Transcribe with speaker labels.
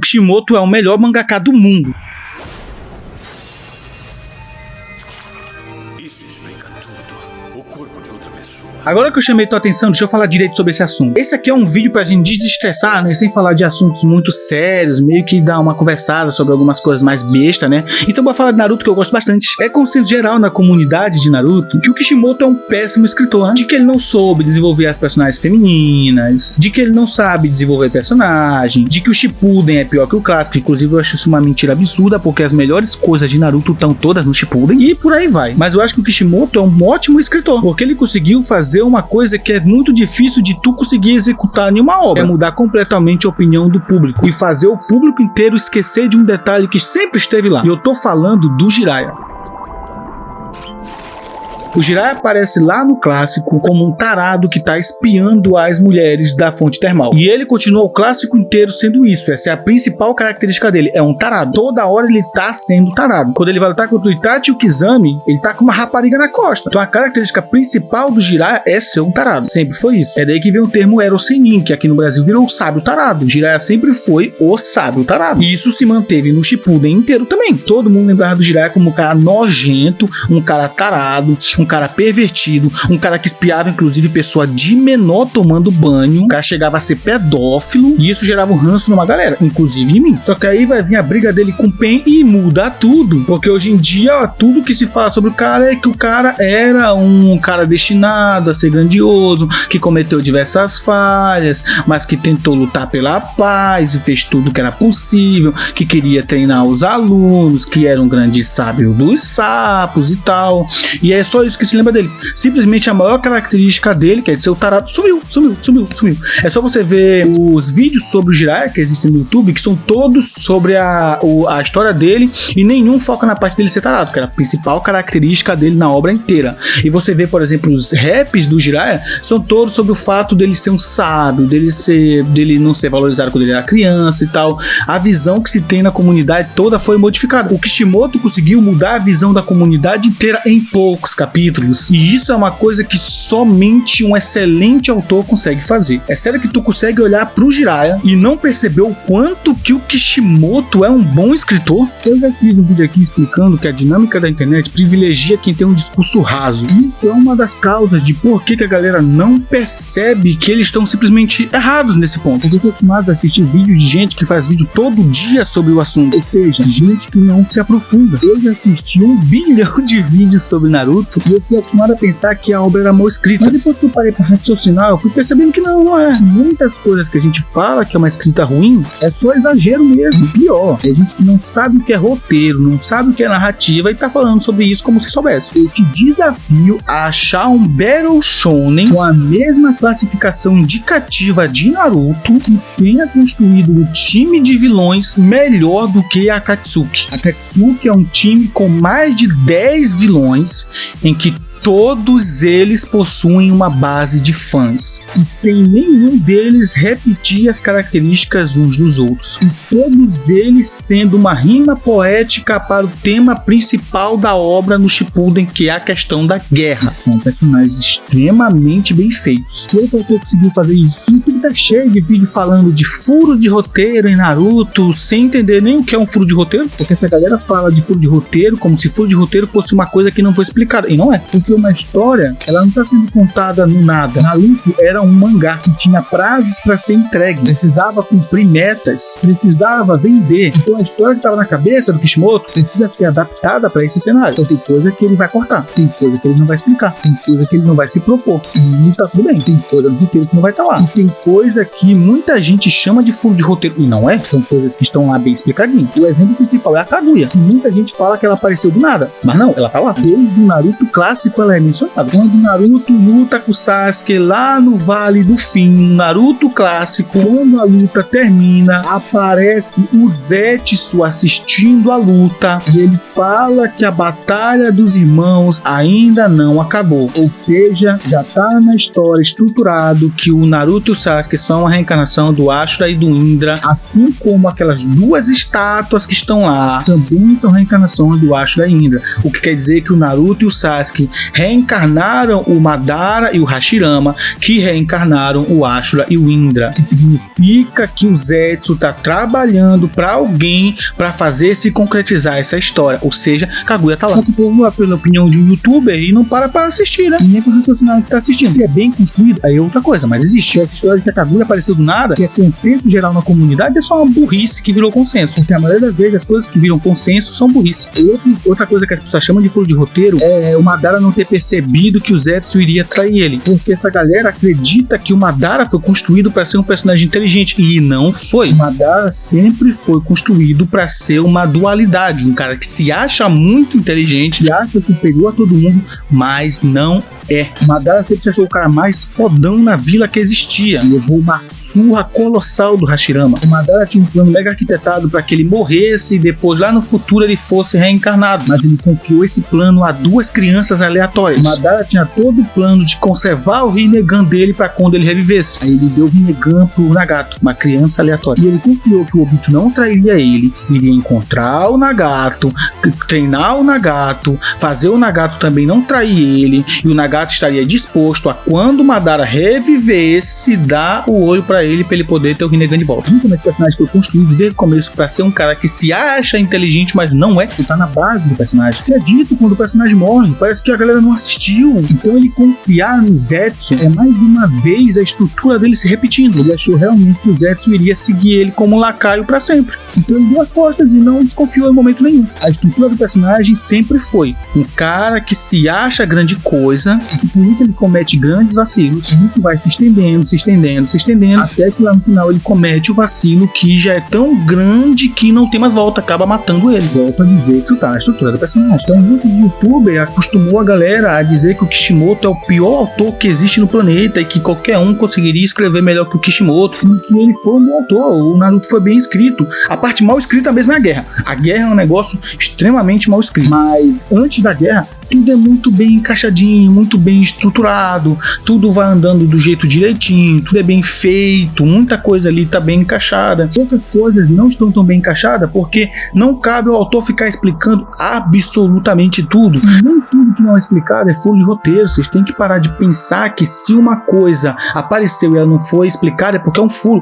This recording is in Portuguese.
Speaker 1: Kishimoto é o melhor mangaka do mundo.
Speaker 2: Isso explica tudo. O corpo de outra pessoa.
Speaker 1: Agora que eu chamei tua atenção, deixa eu falar direito sobre esse assunto. Esse aqui é um vídeo pra gente desestressar, né? Sem falar de assuntos muito sérios, meio que dar uma conversada sobre algumas coisas mais besta, né? Então vou falar de Naruto, que eu gosto bastante. É consenso geral na comunidade de Naruto que o Kishimoto é um péssimo escritor, né? De que ele não soube desenvolver as personagens femininas, de que ele não sabe desenvolver personagem, de que o Shippuden é pior que o clássico. Inclusive eu acho isso uma mentira absurda, porque as melhores coisas de Naruto estão todas no Shippuden, e por aí vai. Mas eu acho que o Kishimoto é um ótimo escritor, porque ele conseguiu fazer uma coisa que é muito difícil de tu conseguir executar em uma obra, é mudar completamente a opinião do público e fazer o público inteiro esquecer de um detalhe que sempre esteve lá. E eu tô falando do Jiraiya. O Jiraiya aparece lá no clássico como um tarado que tá espiando as mulheres da fonte termal. E ele continua o clássico inteiro sendo isso. Essa é a principal característica dele. É um tarado. Toda hora ele tá sendo tarado. Quando ele vai lutar contra o Itachi e o Kizami, ele tá com uma rapariga na costa. Então a característica principal do Jiraiya é ser um tarado. Sempre foi isso. É daí que vem o termo Ero Sennin, que aqui no Brasil virou o sábio tarado. O Jiraiya sempre foi o sábio tarado. E isso se manteve no Shippuden inteiro também. Todo mundo lembrava do Jiraiya como um cara nojento, um cara tarado, um cara pervertido, um cara que espiava inclusive pessoa de menor tomando banho, o cara chegava a ser pedófilo, e isso gerava um ranço numa galera, inclusive em mim. Só que aí vai vir a briga dele com o Pen e muda tudo, porque hoje em dia, ó, tudo que se fala sobre o cara é que o cara era um cara destinado a ser grandioso, que cometeu diversas falhas, mas que tentou lutar pela paz e fez tudo que era possível, que queria treinar os alunos, que era um grande sábio dos sapos e tal. E é só isso que se lembra dele. Simplesmente a maior característica dele, que é de ser o tarado, sumiu. É só você ver os vídeos sobre o Jiraiya que existem no YouTube, que são todos sobre a história dele, e nenhum foca na parte dele ser tarado, que era a principal característica dele na obra inteira. E você vê, por exemplo, os raps do Jiraiya são todos sobre o fato dele ser um sábio, dele não ser valorizado quando ele era criança e tal. A visão que se tem na comunidade toda foi modificada. O Kishimoto conseguiu mudar a visão da comunidade inteira em poucos capítulos. E isso é uma coisa que somente um excelente autor consegue fazer. É sério que tu consegue olhar pro Jiraiya e não perceber o quanto que o Kishimoto é um bom escritor? Eu já fiz um vídeo aqui explicando que a dinâmica da internet privilegia quem tem um discurso raso. Isso é uma das causas de por que a galera não percebe que eles estão simplesmente errados nesse ponto. Eu tô acostumado a assistir vídeos de gente que faz vídeo todo dia sobre o assunto, ou seja, gente que não se aprofunda. Eu já assisti 1 bilhão de vídeos sobre Naruto e eu fui acostumado a pensar que a obra era mal escrita. Mas depois que eu parei pra raciocinar, eu fui percebendo que não é. Muitas coisas que a gente fala que é uma escrita ruim é só exagero mesmo. Pior, é gente que não sabe o que é roteiro, não sabe o que é narrativa e tá falando sobre isso como se soubesse. Eu te desafio a achar um Battle Shonen com a mesma classificação indicativa de Naruto que tenha construído o time de vilões melhor do que a Akatsuki. A Akatsuki é um time com mais de 10 vilões em que todos eles possuem uma base de fãs e sem nenhum deles repetir as características uns dos outros, e todos eles sendo uma rima poética para o tema principal da obra no Shippuden, que é a questão da guerra. São personagens extremamente bem feitos. E outro autor conseguiu fazer isso. O YouTube tá cheio de vídeo falando de furo de roteiro em Naruto sem entender nem o que é um furo de roteiro, porque essa galera fala de furo de roteiro como se furo de roteiro fosse uma coisa que não foi explicada, e não é, porque uma história, ela não está sendo contada no nada. Naruto era um mangá que tinha prazos para ser entregue, precisava cumprir metas, precisava vender. Então a história que estava na cabeça do Kishimoto precisa ser adaptada para esse cenário. Então tem coisa que ele vai cortar, tem coisa que ele não vai explicar, tem coisa que ele não vai se propor, e tá tudo bem. Tem coisa do roteiro que não vai estar lá, e tem coisa que muita gente chama de furo de roteiro e não é. São coisas que estão lá bem explicadinhas. O exemplo principal é a Kaguya, que muita gente fala que ela apareceu do nada, mas não, ela tá lá. Desde o Naruto clássico ela é mencionada. Quando Naruto luta com o Sasuke lá no Vale do Fim, Naruto clássico, quando a luta termina, aparece o Zetsu assistindo a luta e ele fala que a batalha dos irmãos ainda não acabou. Ou seja, já tá na história estruturado que o Naruto e o Sasuke são a reencarnação do Ashura e do Indra, assim como aquelas duas estátuas que estão lá também são reencarnações do Ashura e Indra. O que quer dizer que o Naruto e o Sasuke reencarnaram o Madara e o Hashirama, que reencarnaram o Ashura e o Indra. Que significa que o Zetsu tá trabalhando para alguém para fazer se concretizar essa história. Ou seja, Kaguya tá lá. Só que o povo vai pela opinião de um youtuber e não para assistir, né? E nem para raciocinar que tá assistindo. Se é bem construído, aí é outra coisa. Mas existe essa história de que a Kaguya apareceu do nada, que é consenso geral na comunidade, é só uma burrice que virou consenso. Porque a maioria das vezes as coisas que viram consenso são burrice. Outra coisa que as pessoas chamam de furo de roteiro é o Madara não ter percebido que o Zetsu iria trair ele. Porque essa galera acredita que o Madara foi construído para ser um personagem inteligente. E não foi. O Madara sempre foi construído para ser uma dualidade. Um cara que se acha muito inteligente, se acha superior a todo mundo, mas não é. O Madara sempre achou o cara mais fodão na vila que existia. Levou uma surra colossal do Hashirama. O Madara tinha um plano mega arquitetado para que ele morresse e depois lá no futuro ele fosse reencarnado. Mas ele confiou esse plano a duas crianças aleatórias. O Madara tinha todo o plano de conservar o Rinnegan dele para quando ele revivesse. Aí ele deu o Rinnegan pro Nagato, uma criança aleatória. E ele confiou que o Obito não trairia ele, iria encontrar o Nagato, treinar o Nagato, fazer o Nagato também não trair ele, e o Nagato estaria disposto a, quando o Madara revivesse, dar o olho pra ele poder ter o Rinnegan de volta. Como esse personagem foi construído desde o começo pra ser um cara que se acha inteligente, mas não é, que tá na base do personagem. Isso é dito quando o personagem morre, parece que a galera não assistiu. Então ele confiar no Zetsu é mais uma vez a estrutura dele se repetindo. Ele achou realmente que o Zetsu iria seguir ele como um lacaio pra sempre. Então ele deu as costas e não desconfiou em momento nenhum. A estrutura do personagem sempre foi um cara que se acha grande coisa, e por isso ele comete grandes vacilos, e isso vai se estendendo, até que lá no final ele comete o vacilo que já é tão grande que não tem mais volta, acaba matando ele. Volto a dizer que isso tá na estrutura do personagem. Então um grupo de youtuber acostumou a galera a dizer que o Kishimoto é o pior autor que existe no planeta e que qualquer um conseguiria escrever melhor que o Kishimoto, e que ele foi um bom autor. O Naruto foi bem escrito. A parte mal escrita mesmo é a guerra. A guerra é um negócio extremamente mal escrito. Mas antes da guerra, tudo é muito bem encaixadinho, muito bem estruturado, tudo vai andando do jeito direitinho, tudo é bem feito, muita coisa ali tá bem encaixada. Outras coisas não estão tão bem encaixadas porque não cabe ao autor ficar explicando absolutamente tudo. E nem tudo que não é explicado é furo de roteiro. Vocês têm que parar de pensar que se uma coisa apareceu e ela não foi explicada é porque é um furo.